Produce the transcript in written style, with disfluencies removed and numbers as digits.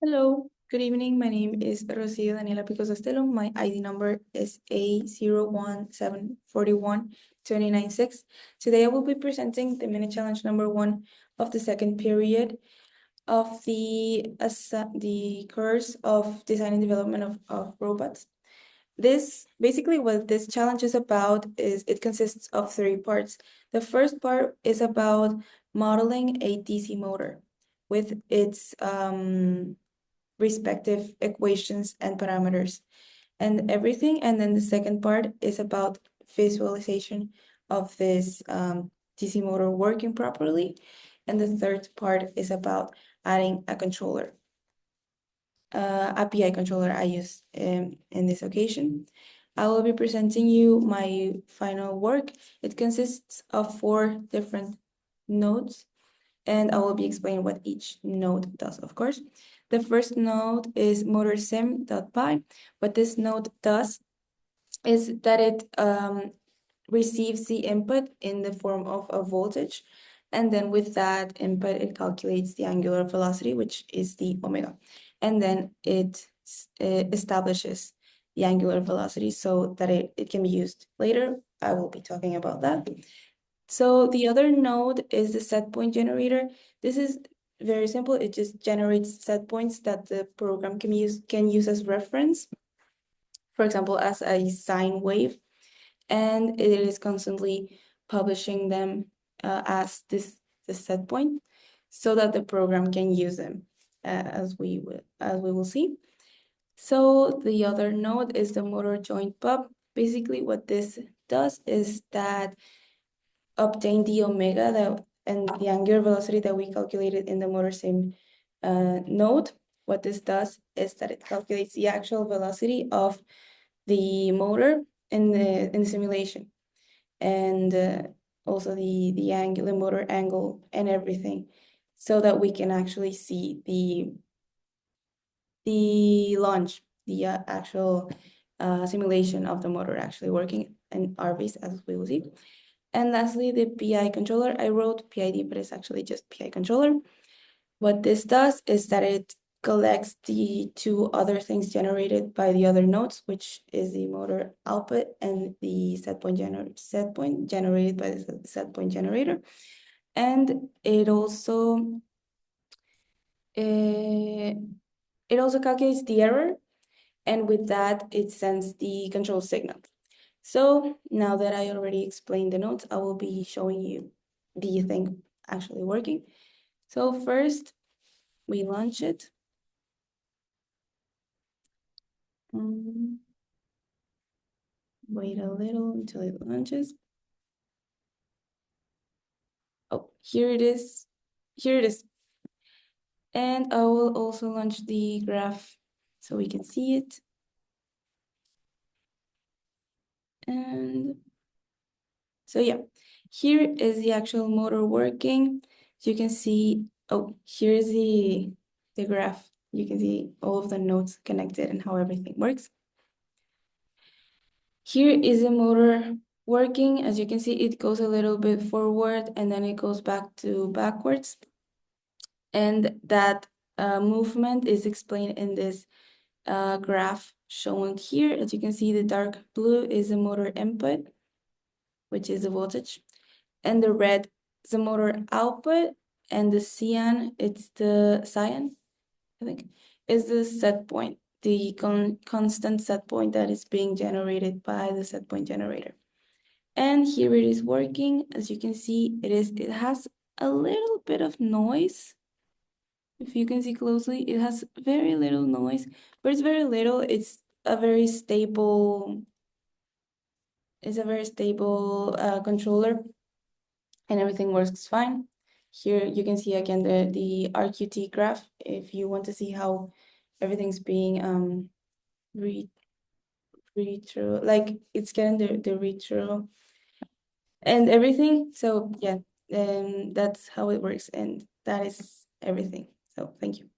Hello, good evening. My name is Rocio Daniela Picos Estelo. My ID number is A01741296. Today I will be presenting the mini challenge number 1 of the second period of the course of design and development of robots. Basically what this challenge is about is it consists of 3 parts. The first part is about modeling a DC motor with its respective equations and parameters and everything. And then the second part is about visualization of this DC motor working properly. And the third part is about adding a controller, API controller I use in this occasion. I will be presenting you my final work. It consists of 4 different nodes, and I will be explaining what each node does, of course. The first node is motorsim.py. What this node does is that it receives the input in the form of a voltage, and then with that input, it calculates the angular velocity, which is the omega, and then it establishes the angular velocity so that it can be used later. I will be talking about that. So the other node is the set point generator. This is very simple. It just generates set points that the program can use as reference, for example, as a sine wave, and it is constantly publishing them as this set point so that the program can use them as we will see. So the other node is the motor joint pub. Basically, what this does is that obtain the omega and the angular velocity that we calculated in the motor sim node. What this does is that it calculates the actual velocity of the motor in the simulation, and also the angular motor angle and everything, so that we can actually see the launch, the actual simulation of the motor actually working in our base, as we will see. And lastly, the PI controller. I wrote PID, but it's actually just PI controller. What this does is that it collects the 2 other things generated by the other nodes, which is the motor output and the set point generated by the set point generator. And it also calculates the error, and with that, it sends the control signal. So now that I already explained the nodes, I will be showing you the thing actually working. So first, we launch it. Wait a little until it launches. Oh, here it is. Here it is. And I will also launch the graph so we can see it. And so yeah, here is the actual motor working. So you can see, oh, here's the graph. You can see all of the nodes connected and how everything works. Here is the motor working. As you can see, it goes a little bit forward and then it goes back to backwards. And that movement is explained in this graph shown here. As you can see, the dark blue is the motor input, which is the voltage, and the red is the motor output, and the cyan, it's the cyan, I think, is the set point, the constant set point that is being generated by the set point generator. And here it is working. As you can see, it has a little bit of noise. If you can see closely, it has very little noise, but it's very little. It's a very stable controller, and everything works fine. Here you can see again the RQT graph if you want to see how everything's being read through, like it's getting the read through and everything. So yeah, that's how it works, and that is everything. So thank you.